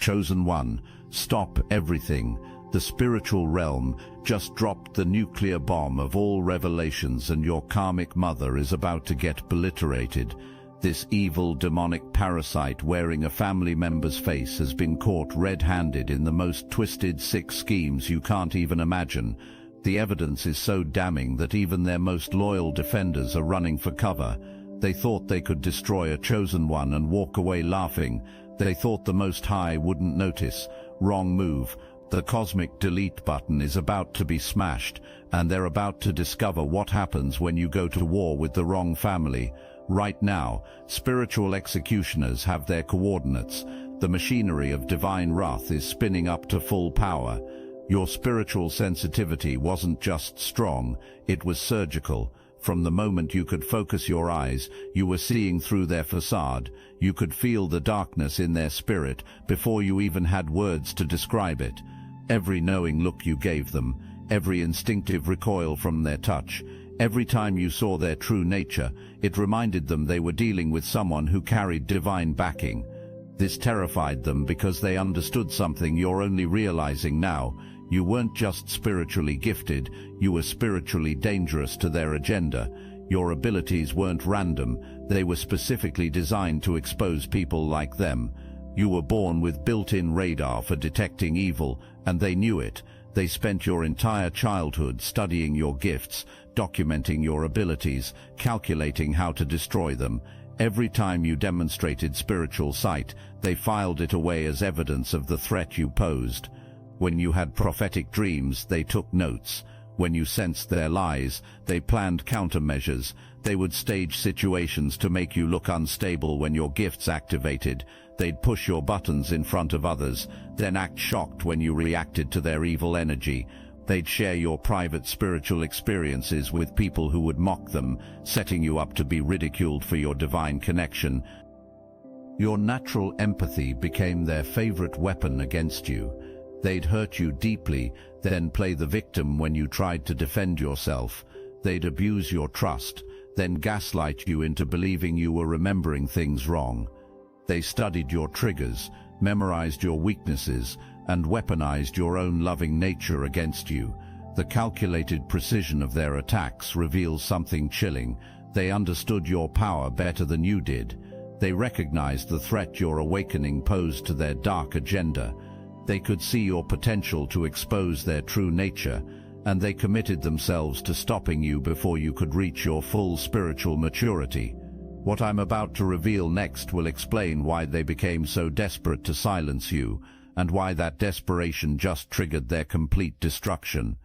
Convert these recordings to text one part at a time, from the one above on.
Chosen One, stop everything. The spiritual realm just dropped the nuclear bomb of all revelations, and your karmic mother is about to get obliterated. This evil demonic parasite wearing a family member's face has been caught red-handed in the most twisted, sick schemes you can't even imagine. The evidence is so damning that even their most loyal defenders are running for cover. They thought they could destroy a chosen one and walk away laughing. They thought the Most High wouldn't notice. Wrong move. The cosmic delete button is about to be smashed, and they're about to discover what happens when you go to war with the wrong family. Right now, spiritual executioners have their coordinates. The machinery of divine wrath is spinning up to full power. Your spiritual sensitivity wasn't just strong, it was surgical. From the moment you could focus your eyes, you were seeing through their facade. You could feel the darkness in their spirit before you even had words to describe it. Every knowing look you gave them, every instinctive recoil from their touch, every time you saw their true nature, it reminded them they were dealing with someone who carried divine backing. This terrified them because they understood something you're only realizing now. You weren't just spiritually gifted, you were spiritually dangerous to their agenda. Your abilities weren't random, they were specifically designed to expose people like them. You were born with built-in radar for detecting evil, and they knew it. They spent your entire childhood studying your gifts, documenting your abilities, calculating how to destroy them. Every time you demonstrated spiritual sight, they filed it away as evidence of the threat you posed. When you had prophetic dreams, they took notes. When you sensed their lies, they planned countermeasures. They would stage situations to make you look unstable when your gifts activated. They'd push your buttons in front of others, then act shocked when you reacted to their evil energy. They'd share your private spiritual experiences with people who would mock them, setting you up to be ridiculed for your divine connection. Your natural empathy became their favorite weapon against you. They'd hurt you deeply, then play the victim when you tried to defend yourself. They'd abuse your trust, then gaslight you into believing you were remembering things wrong. They studied your triggers, memorized your weaknesses, and weaponized your own loving nature against you. The calculated precision of their attacks reveals something chilling. They understood your power better than you did. They recognized the threat your awakening posed to their dark agenda. They could see your potential to expose their true nature, and they committed themselves to stopping you before you could reach your full spiritual maturity. What I'm about to reveal next will explain why they became so desperate to silence you, and why that desperation just triggered their complete destruction.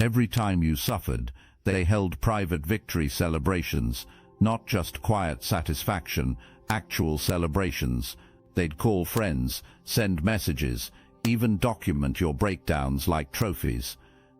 Every time you suffered, they held private victory celebrations, not just quiet satisfaction, actual celebrations. They'd call friends, send messages, even document your breakdowns like trophies.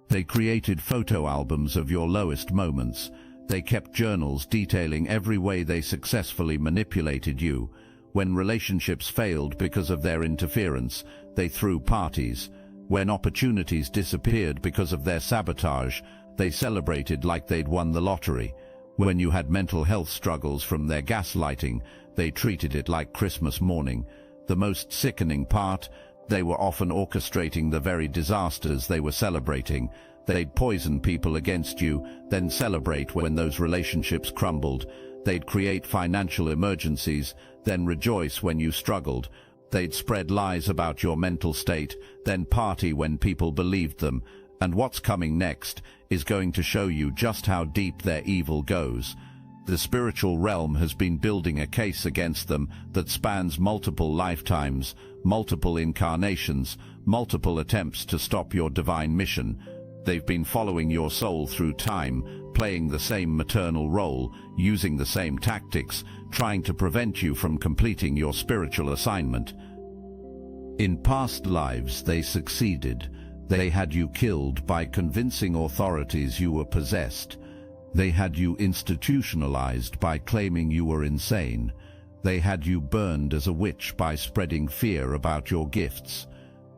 They created photo albums of your lowest moments. They kept journals detailing every way they successfully manipulated you. When relationships failed because of their interference, they threw parties. When opportunities disappeared because of their sabotage, they celebrated like they'd won the lottery. When you had mental health struggles from their gaslighting, they treated it like Christmas morning. The most sickening part, they were often orchestrating the very disasters they were celebrating. They'd poison people against you, then celebrate when those relationships crumbled. They'd create financial emergencies, then rejoice when you struggled. They'd spread lies about your mental state, then party when people believed them. And what's coming next is going to show you just how deep their evil goes. The spiritual realm has been building a case against them that spans multiple lifetimes, multiple incarnations, multiple attempts to stop your divine mission. They've been following your soul through time, playing the same maternal role, using the same tactics, trying to prevent you from completing your spiritual assignment. In past lives they succeeded. They had you killed by convincing authorities you were possessed. They had you institutionalized by claiming you were insane. They had you burned as a witch by spreading fear about your gifts.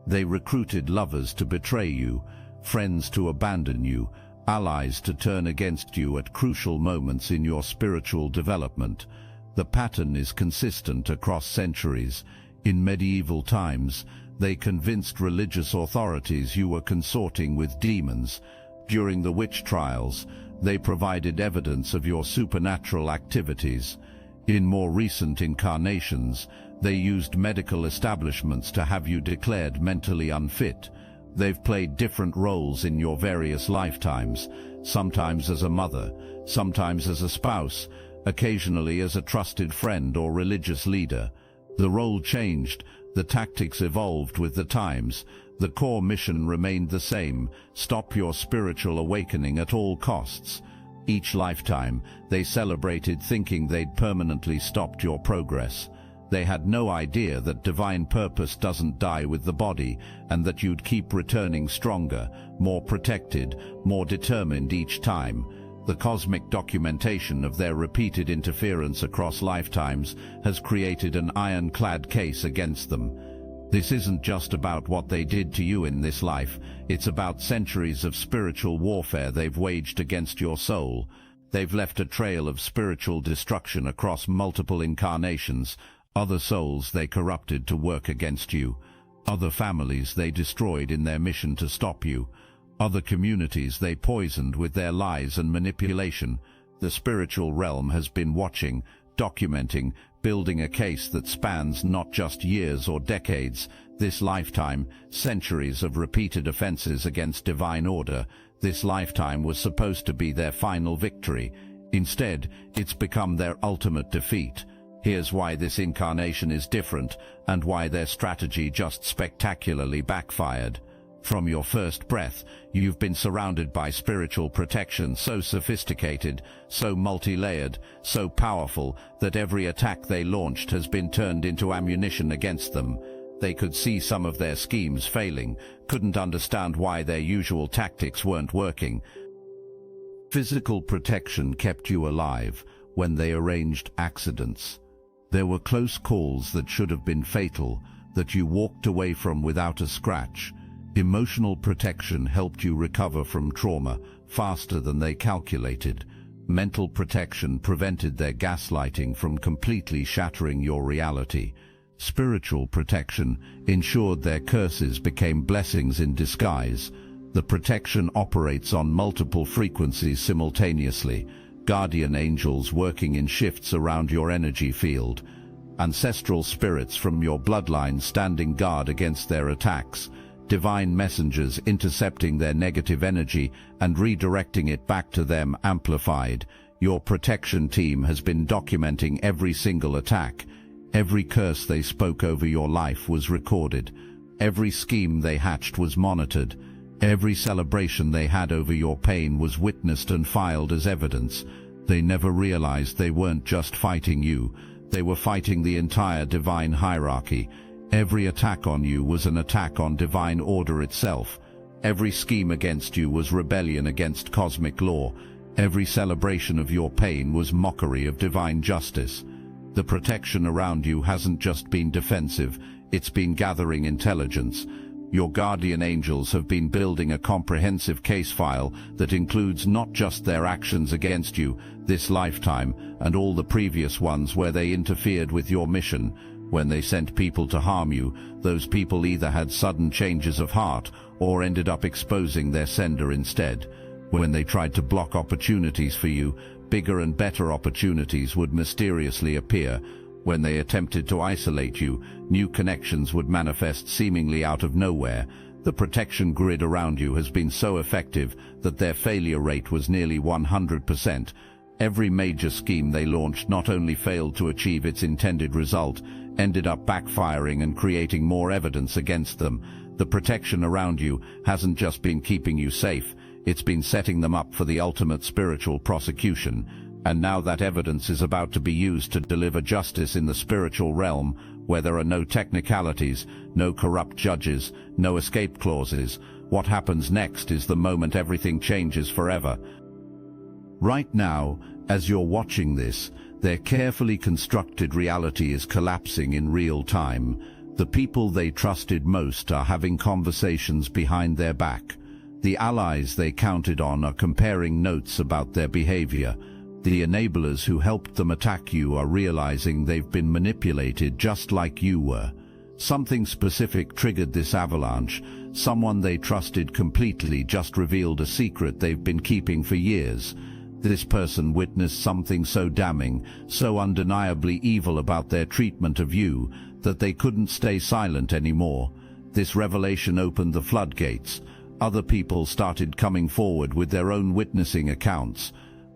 They recruited lovers to betray you, friends to abandon you, allies to turn against you at crucial moments in your spiritual development. The pattern is consistent across centuries. In medieval times, They convinced religious authorities you were consorting with demons. During the witch trials, they provided evidence of your supernatural activities. In more recent incarnations, they used medical establishments to have you declared mentally unfit. They've played different roles in your various lifetimes, sometimes as a mother, sometimes as a spouse, occasionally as a trusted friend or religious leader. The role changed, the tactics evolved with the times. The core mission remained the same: stop your spiritual awakening at all costs. Each lifetime, they celebrated thinking they'd permanently stopped your progress. They had no idea that divine purpose doesn't die with the body, and that you'd keep returning stronger, more protected, more determined each time. The cosmic documentation of their repeated interference across lifetimes has created an ironclad case against them. This isn't just about what they did to you in this life, it's about centuries of spiritual warfare they've waged against your soul. They've left a trail of spiritual destruction across multiple incarnations, other souls they corrupted to work against you, other families they destroyed in their mission to stop you, other communities they poisoned with their lies and manipulation. The spiritual realm has been watching, documenting, building a case that spans not just years or decades, this lifetime, centuries of repeated offenses against divine order. This lifetime was supposed to be their final victory. Instead, it's become their ultimate defeat. Here's why this incarnation is different, and why their strategy just spectacularly backfired. From your first breath, you've been surrounded by spiritual protection so sophisticated, so multi-layered, so powerful, that every attack they launched has been turned into ammunition against them. They could see some of their schemes failing, couldn't understand why their usual tactics weren't working. Physical protection kept you alive when they arranged accidents. There were close calls that should have been fatal, that you walked away from without a scratch. Emotional protection helped you recover from trauma faster than they calculated. Mental protection prevented their gaslighting from completely shattering your reality. Spiritual protection ensured their curses became blessings in disguise. The protection operates on multiple frequencies simultaneously. Guardian angels working in shifts around your energy field. Ancestral spirits from your bloodline standing guard against their attacks. Divine messengers intercepting their negative energy and redirecting it back to them amplified. Your protection team has been documenting every single attack. Every curse they spoke over your life was recorded. Every scheme they hatched was monitored. Every celebration they had over your pain was witnessed and filed as evidence. They never realized they weren't just fighting you. They were fighting the entire divine hierarchy. Every attack on you was an attack on divine order itself. Every scheme against you was rebellion against cosmic law. Every celebration of your pain was mockery of divine justice. The protection around you hasn't just been defensive, it's been gathering intelligence. Your guardian angels have been building a comprehensive case file that includes not just their actions against you this lifetime and all the previous ones where they interfered with your mission. When they sent people to harm you, those people either had sudden changes of heart or ended up exposing their sender instead. When they tried to block opportunities for you, bigger and better opportunities would mysteriously appear. When they attempted to isolate you, new connections would manifest seemingly out of nowhere. The protection grid around you has been so effective that their failure rate was nearly 100%. Every major scheme they launched not only failed to achieve its intended result, ended up backfiring and creating more evidence against them. The protection around you hasn't just been keeping you safe, it's been setting them up for the ultimate spiritual prosecution. And now that evidence is about to be used to deliver justice in the spiritual realm, where there are no technicalities, no corrupt judges, no escape clauses. What happens next is the moment everything changes forever. Right now, as you're watching this, their carefully constructed reality is collapsing in real time. The people they trusted most are having conversations behind their back. The allies they counted on are comparing notes about their behavior. The enablers who helped them attack you are realizing they've been manipulated just like you were. Something specific triggered this avalanche. Someone they trusted completely just revealed a secret they've been keeping for years. This person witnessed something so damning, so undeniably evil about their treatment of you, that they couldn't stay silent anymore. This revelation opened the floodgates. Other people started coming forward with their own witnessing accounts.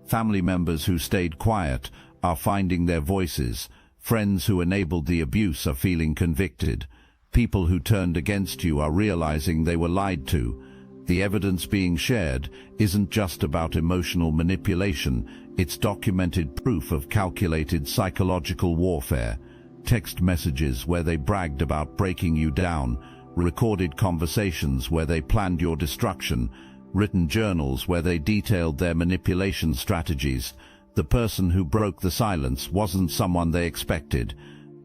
Family members who stayed quiet are finding their voices. Friends who enabled the abuse are feeling convicted. People who turned against you are realizing they were lied to. The evidence being shared isn't just about emotional manipulation, it's documented proof of calculated psychological warfare. Text messages where they bragged about breaking you down, recorded conversations where they planned your destruction, written journals where they detailed their manipulation strategies. The person who broke the silence wasn't someone they expected.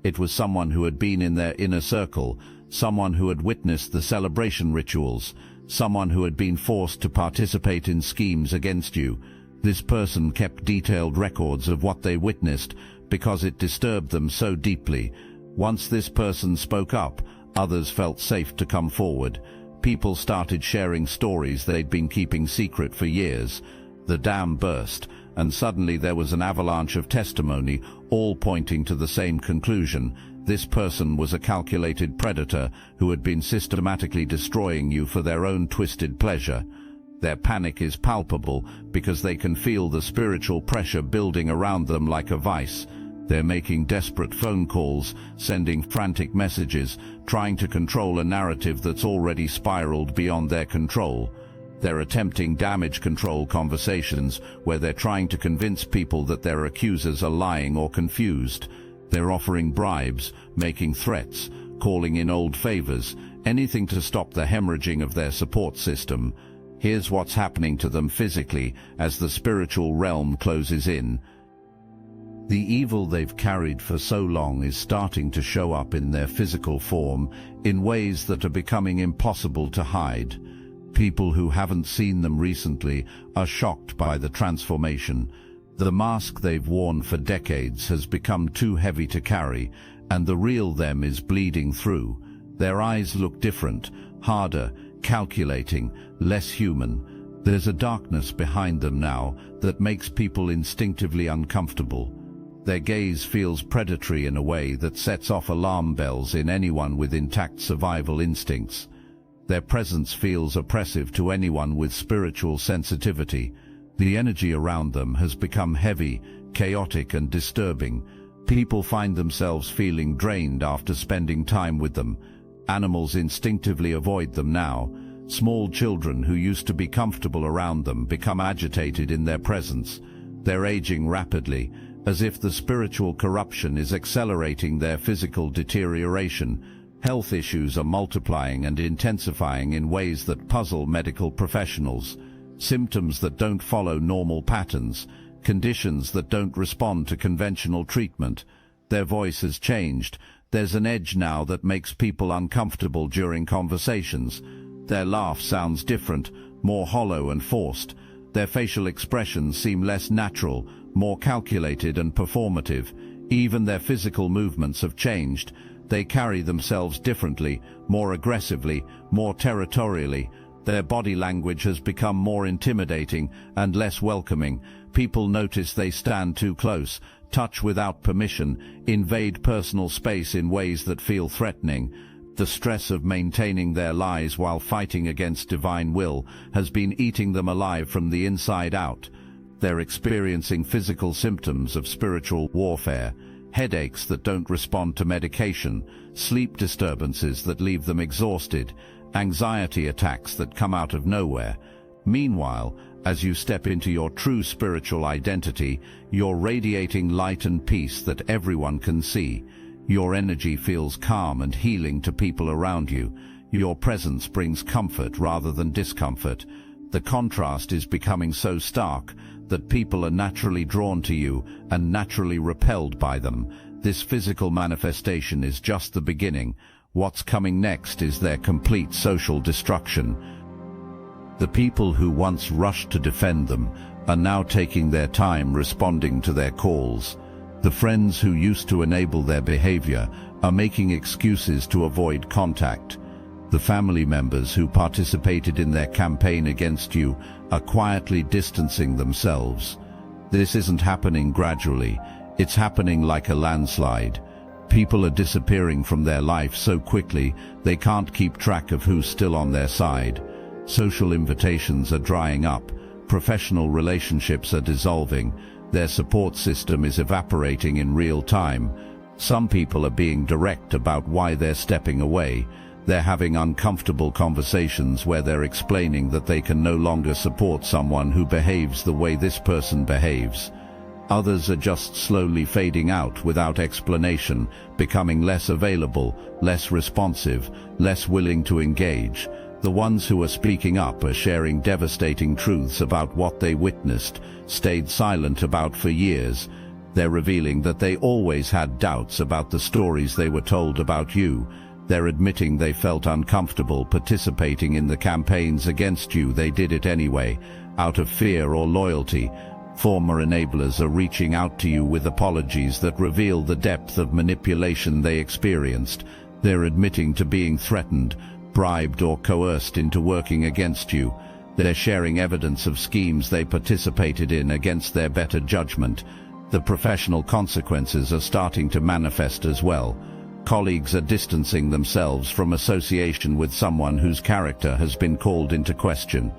It was someone who had been in their inner circle, someone who had witnessed the celebration rituals, someone who had been forced to participate in schemes against you. This person kept detailed records of what they witnessed because it disturbed them so deeply. Once this person spoke up, others felt safe to come forward. People started sharing stories they'd been keeping secret for years. The dam burst, and suddenly there was an avalanche of testimony, all pointing to the same conclusion. This person was a calculated predator who had been systematically destroying you for their own twisted pleasure. Their panic is palpable because they can feel the spiritual pressure building around them like a vice. They're making desperate phone calls, sending frantic messages, trying to control a narrative that's already spiraled beyond their control. They're attempting damage control conversations where they're trying to convince people that their accusers are lying or confused. They're offering bribes, making threats, calling in old favors, anything to stop the hemorrhaging of their support system. Here's what's happening to them physically as the spiritual realm closes in. The evil they've carried for so long is starting to show up in their physical form in ways that are becoming impossible to hide. People who haven't seen them recently are shocked by the transformation. The mask they've worn for decades has become too heavy to carry, and the real them is bleeding through. Their eyes look different, harder, calculating, less human. There's a darkness behind them now that makes people instinctively uncomfortable. Their gaze feels predatory in a way that sets off alarm bells in anyone with intact survival instincts. Their presence feels oppressive to anyone with spiritual sensitivity. The energy around them has become heavy, chaotic and disturbing. People find themselves feeling drained after spending time with them. Animals instinctively avoid them now. Small children who used to be comfortable around them become agitated in their presence. They're aging rapidly, as if the spiritual corruption is accelerating their physical deterioration. Health issues are multiplying and intensifying in ways that puzzle medical professionals. Symptoms that don't follow normal patterns, conditions that don't respond to conventional treatment. Their voice has changed. There's an edge now that makes people uncomfortable during conversations. Their laugh sounds different, more hollow and forced. Their facial expressions seem less natural, more calculated and performative. Even their physical movements have changed. They carry themselves differently, more aggressively, more territorially. Their body language has become more intimidating and less welcoming. People notice they stand too close, touch without permission, invade personal space in ways that feel threatening. The stress of maintaining their lies while fighting against divine will has been eating them alive from the inside out. They're experiencing physical symptoms of spiritual warfare. Headaches that don't respond to medication, sleep disturbances that leave them exhausted, anxiety attacks that come out of nowhere. Meanwhile, as you step into your true spiritual identity, you're radiating light and peace that everyone can see. Your energy feels calm and healing to people around you. Your presence brings comfort rather than discomfort. The contrast is becoming so stark that people are naturally drawn to you and naturally repelled by them. This physical manifestation is just the beginning. What's coming next is their complete social destruction. The people who once rushed to defend them are now taking their time responding to their calls. The friends who used to enable their behavior are making excuses to avoid contact. The family members who participated in their campaign against you are quietly distancing themselves. This isn't happening gradually, it's happening like a landslide. People are disappearing from their life so quickly they can't keep track of who's still on their side. Social invitations are drying up, professional relationships are dissolving, their support system is evaporating in real time. Some people are being direct about why they're stepping away. They're having uncomfortable conversations where they're explaining that they can no longer support someone who behaves the way this person behaves. Others are just slowly fading out without explanation, becoming less available, less responsive, less willing to engage. The ones who are speaking up are sharing devastating truths about what they witnessed, stayed silent about for years. They're revealing that they always had doubts about the stories they were told about you. They're admitting they felt uncomfortable participating in the campaigns against you. They did it anyway, out of fear or loyalty. Former enablers are reaching out to you with apologies that reveal the depth of manipulation they experienced. They're admitting to being threatened, bribed or coerced into working against you. They're sharing evidence of schemes they participated in against their better judgment. The professional consequences are starting to manifest as well. Colleagues are distancing themselves from association with someone whose character has been called into question.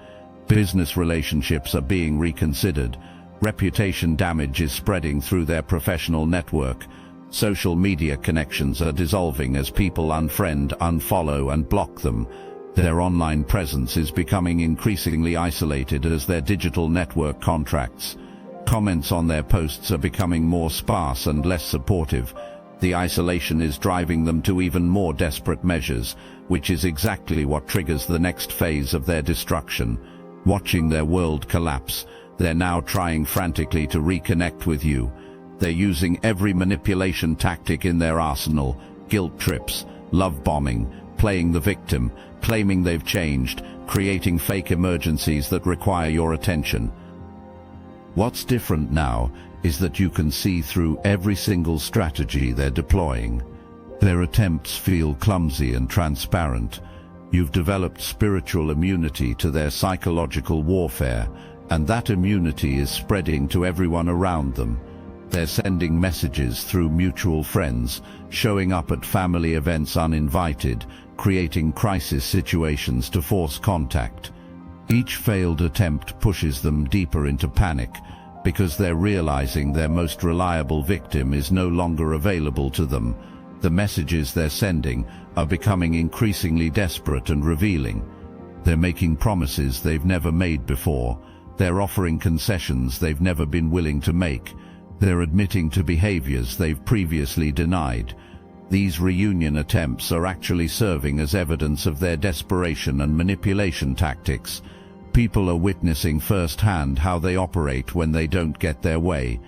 Business relationships are being reconsidered. Reputation damage is spreading through their professional network. Social media connections are dissolving as people unfriend, unfollow, and block them. Their online presence is becoming increasingly isolated as their digital network contracts. Comments on their posts are becoming more sparse and less supportive. The isolation is driving them to even more desperate measures, which is exactly what triggers the next phase of their destruction. Watching their world collapse, they're now trying frantically to reconnect with you. They're using every manipulation tactic in their arsenal: guilt trips, love bombing, playing the victim, claiming they've changed, creating fake emergencies that require your attention. What's different now is that you can see through every single strategy they're deploying. Their attempts feel clumsy and transparent. You've developed spiritual immunity to their psychological warfare, and that immunity is spreading to everyone around them. They're sending messages through mutual friends, showing up at family events uninvited, creating crisis situations to force contact. Each failed attempt pushes them deeper into panic, because they're realizing their most reliable victim is no longer available to them. The messages they're sending are becoming increasingly desperate and revealing. They're making promises they've never made before. They're offering concessions they've never been willing to make. They're admitting to behaviors they've previously denied. These reunion attempts are actually serving as evidence of their desperation and manipulation tactics. People are witnessing firsthand how they operate when they don't get their way.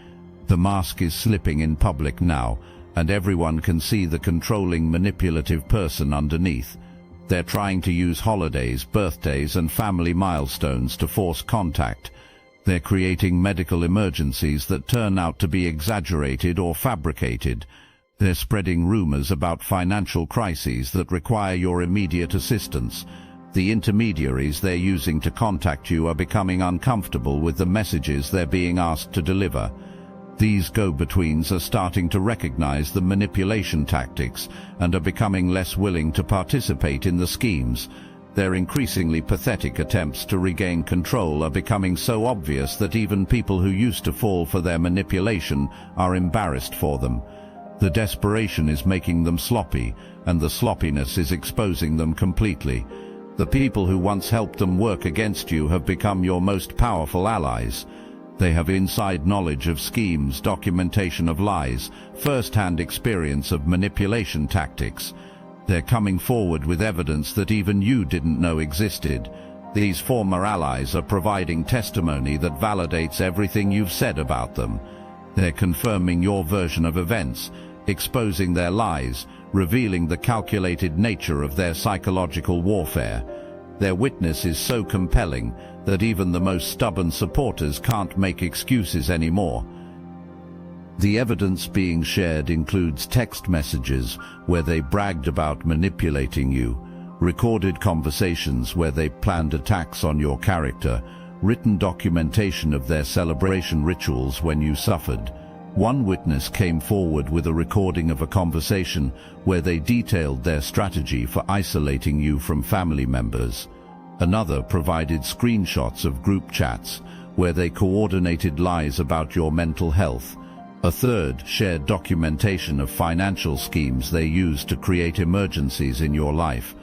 The mask is slipping in public now, and everyone can see the controlling, manipulative person underneath. They're trying to use holidays, birthdays, and family milestones to force contact. They're creating medical emergencies that turn out to be exaggerated or fabricated. They're spreading rumors about financial crises that require your immediate assistance. The intermediaries they're using to contact you are becoming uncomfortable with the messages they're being asked to deliver. These go-betweens are starting to recognize the manipulation tactics and are becoming less willing to participate in the schemes. Their increasingly pathetic attempts to regain control are becoming so obvious that even people who used to fall for their manipulation are embarrassed for them. The desperation is making them sloppy, and the sloppiness is exposing them completely. The people who once helped them work against you have become your most powerful allies. They have inside knowledge of schemes, documentation of lies, first-hand experience of manipulation tactics. They're coming forward with evidence that even you didn't know existed. These former allies are providing testimony that validates everything you've said about them. They're confirming your version of events, exposing their lies, revealing the calculated nature of their psychological warfare. Their witness is so compelling that even the most stubborn supporters can't make excuses anymore. The evidence being shared includes text messages where they bragged about manipulating you, recorded conversations where they planned attacks on your character, written documentation of their celebration rituals when you suffered. One witness came forward with a recording of a conversation where they detailed their strategy for isolating you from family members. Another provided screenshots of group chats where they coordinated lies about your mental health. A third shared documentation of financial schemes they used to create emergencies in your life.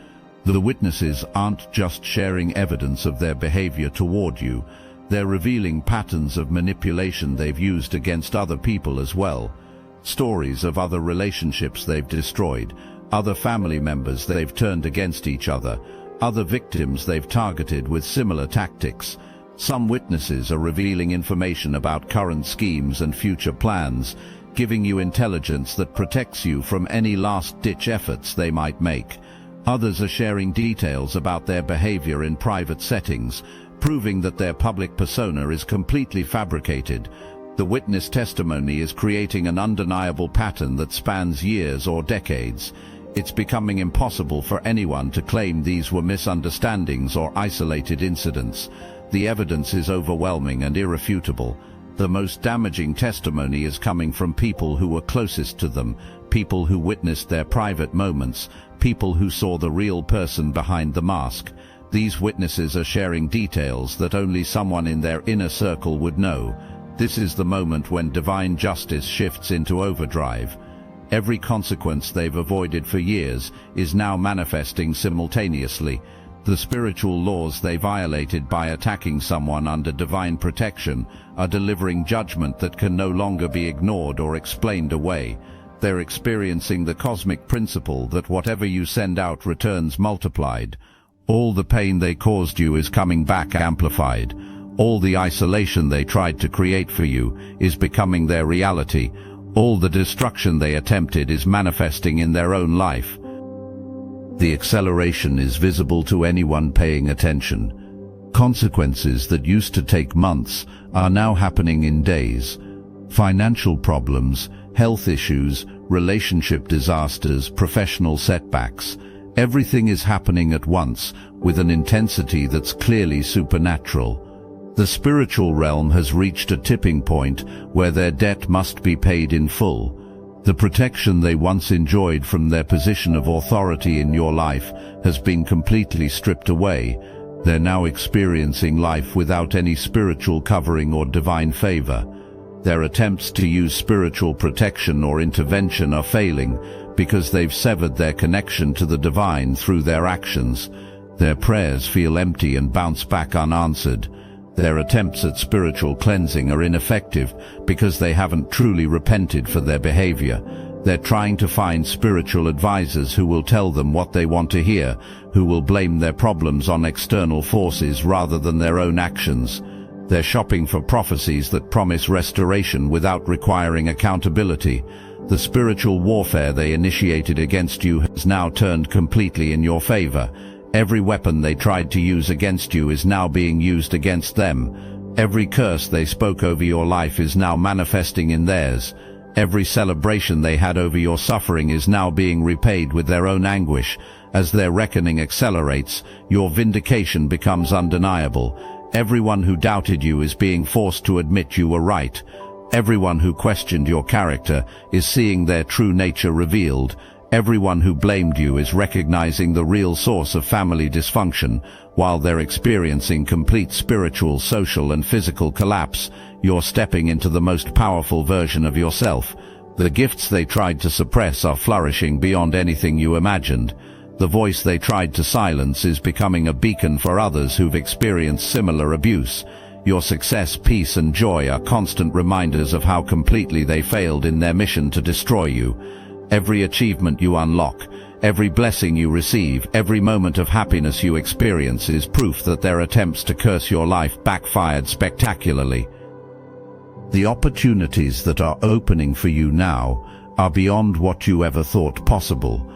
The witnesses aren't just sharing evidence of their behavior toward you, they're revealing patterns of manipulation they've used against other people as well. Stories of other relationships they've destroyed, other family members they've turned against each other, other victims they've targeted with similar tactics. Some witnesses are revealing information about current schemes and future plans, giving you intelligence that protects you from any last-ditch efforts they might make. Others are sharing details about their behavior in private settings, proving that their public persona is completely fabricated. The witness testimony is creating an undeniable pattern that spans years or decades. It's becoming impossible for anyone to claim these were misunderstandings or isolated incidents. The evidence is overwhelming and irrefutable. The most damaging testimony is coming from people who were closest to them, people who witnessed their private moments, people who saw the real person behind the mask. These witnesses are sharing details that only someone in their inner circle would know. This is the moment when divine justice shifts into overdrive. Every consequence they've avoided for years is now manifesting simultaneously. The spiritual laws they violated by attacking someone under divine protection are delivering judgment that can no longer be ignored or explained away. They're experiencing the cosmic principle that whatever you send out returns multiplied. All the pain they caused you is coming back amplified. All the isolation they tried to create for you is becoming their reality. All the destruction they attempted is manifesting in their own life. The acceleration is visible to anyone paying attention. Consequences that used to take months are now happening in days. Financial problems, health issues, relationship disasters, professional setbacks. Everything is happening at once with an intensity that's clearly supernatural. The spiritual realm has reached a tipping point where their debt must be paid in full. The protection they once enjoyed from their position of authority in your life has been completely stripped away. They're now experiencing life without any spiritual covering or divine favor. Their attempts to use spiritual protection or intervention are failing because they've severed their connection to the divine through their actions. Their prayers feel empty and bounce back unanswered. Their attempts at spiritual cleansing are ineffective because they haven't truly repented for their behavior. They're trying to find spiritual advisors who will tell them what they want to hear, who will blame their problems on external forces rather than their own actions. They're shopping for prophecies that promise restoration without requiring accountability. The spiritual warfare they initiated against you has now turned completely in your favor. Every weapon they tried to use against you is now being used against them. Every curse they spoke over your life is now manifesting in theirs. Every celebration they had over your suffering is now being repaid with their own anguish. As their reckoning accelerates, your vindication becomes undeniable. Everyone who doubted you is being forced to admit you were right. Everyone who questioned your character is seeing their true nature revealed. Everyone who blamed you is recognizing the real source of family dysfunction. While they're experiencing complete spiritual, social, and physical collapse, you're stepping into the most powerful version of yourself. The gifts they tried to suppress are flourishing beyond anything you imagined. The voice they tried to silence is becoming a beacon for others who've experienced similar abuse. Your success, peace, and joy are constant reminders of how completely they failed in their mission to destroy you. Every achievement you unlock, every blessing you receive, every moment of happiness you experience is proof that their attempts to curse your life backfired spectacularly. The opportunities that are opening for you now are beyond what you ever thought possible.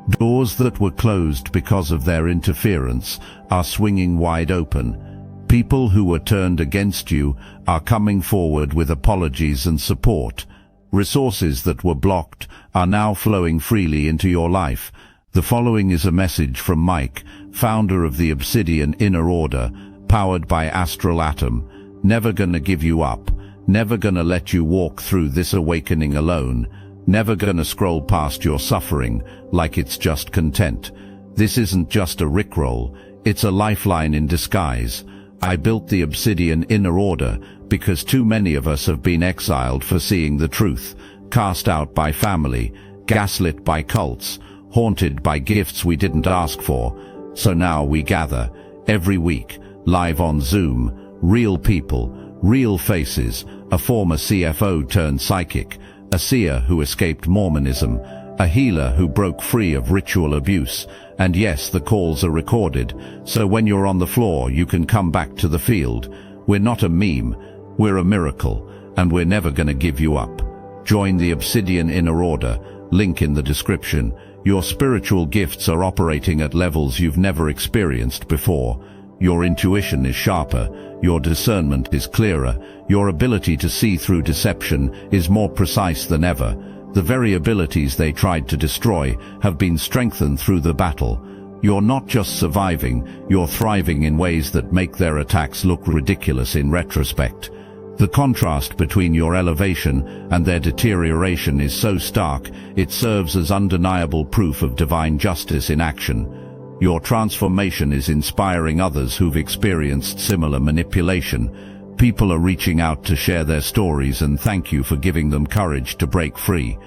Doors that were closed because of their interference are swinging wide open. People who were turned against you are coming forward with apologies and support. Resources that were blocked are now flowing freely into your life. The following is a message from Mike, founder of the Obsidian Inner Order, powered by Astral Atom. Never gonna give you up. Never gonna let you walk through this awakening alone. Never gonna scroll past your suffering like it's just content. This isn't just a rickroll, it's a lifeline in disguise. I built the Obsidian Inner Order because too many of us have been exiled for seeing the truth, cast out by family, gaslit by cults, haunted by gifts we didn't ask for. So now we gather, every week, live on Zoom, real people, real faces, a former CFO turned psychic, a seer who escaped Mormonism, a healer who broke free of ritual abuse. And yes, the calls are recorded, so when you're on the floor you can come back to the field. We're not a meme, we're a miracle, and we're never gonna give you up. Join the Obsidian Inner Order, link in the description. Your spiritual gifts are operating at levels you've never experienced before. Your intuition is sharper, your discernment is clearer, your ability to see through deception is more precise than ever. The very abilities they tried to destroy have been strengthened through the battle. You're not just surviving, you're thriving in ways that make their attacks look ridiculous in retrospect. The contrast between your elevation and their deterioration is so stark, it serves as undeniable proof of divine justice in action. Your transformation is inspiring others who've experienced similar manipulation. People are reaching out to share their stories and thank you for giving them courage to break free.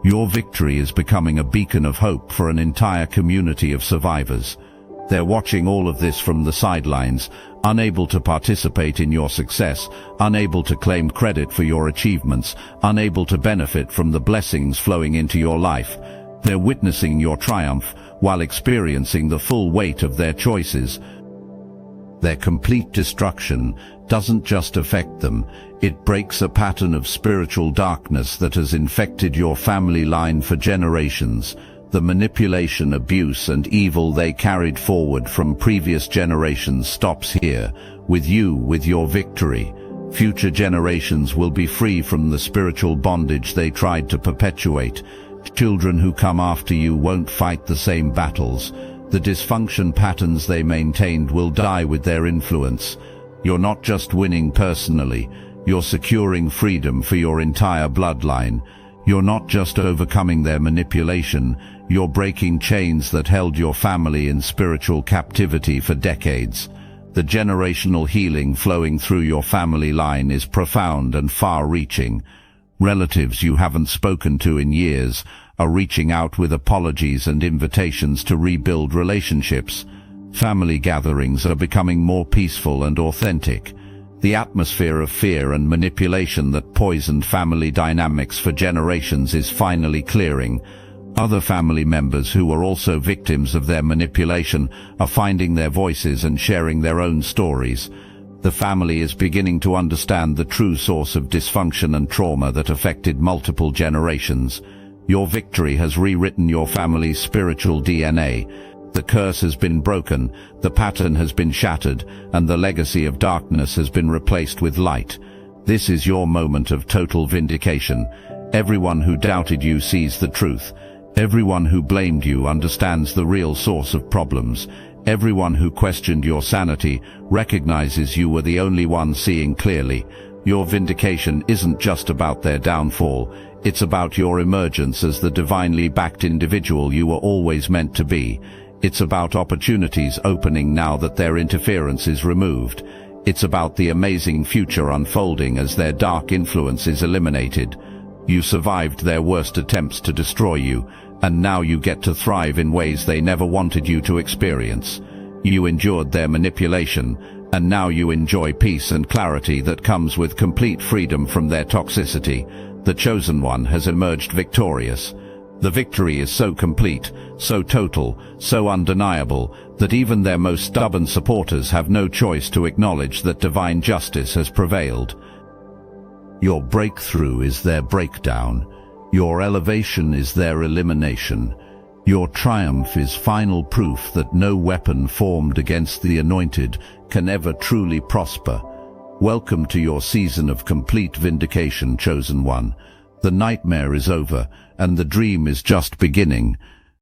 Your victory is becoming a beacon of hope for an entire community of survivors. They're watching all of this from the sidelines, unable to participate in your success, unable to claim credit for your achievements, unable to benefit from the blessings flowing into your life. They're witnessing your triumph while experiencing the full weight of their choices. Their complete destruction doesn't just affect them, it breaks a pattern of spiritual darkness that has infected your family line for generations. The manipulation, abuse, and evil they carried forward from previous generations stops here. With your victory, future generations will be free from the spiritual bondage they tried to perpetuate. Children who come after you won't fight the same battles. The dysfunction patterns they maintained will die with their influence. You're not just winning personally, you're securing freedom for your entire bloodline. You're not just overcoming their manipulation, you're breaking chains that held your family in spiritual captivity for decades. The generational healing flowing through your family line is profound and far-reaching. Relatives you haven't spoken to in years are reaching out with apologies and invitations to rebuild relationships. Family gatherings are becoming more peaceful and authentic. The atmosphere of fear and manipulation that poisoned family dynamics for generations is finally clearing. Other family members who are also victims of their manipulation are finding their voices and sharing their own stories. The family is beginning to understand the true source of dysfunction and trauma that affected multiple generations. Your victory has rewritten your family's spiritual DNA. The curse has been broken, the pattern has been shattered, and the legacy of darkness has been replaced with light. This is your moment of total vindication. Everyone who doubted you sees the truth. Everyone who blamed you understands the real source of problems. Everyone who questioned your sanity recognizes you were the only one seeing clearly. Your vindication isn't just about their downfall, it's about your emergence as the divinely backed individual you were always meant to be. It's about opportunities opening now that their interference is removed. It's about the amazing future unfolding as their dark influence is eliminated. You survived their worst attempts to destroy you, and now you get to thrive in ways they never wanted you to experience. You endured their manipulation, and now you enjoy peace and clarity that comes with complete freedom from their toxicity. The chosen one has emerged victorious. The victory is so complete, so total, so undeniable, that even their most stubborn supporters have no choice to acknowledge that divine justice has prevailed. Your breakthrough is their breakdown. Your elevation is their elimination. Your triumph is final proof that no weapon formed against the anointed can ever truly prosper. Welcome to your season of complete vindication, chosen one. The nightmare is over, and the dream is just beginning.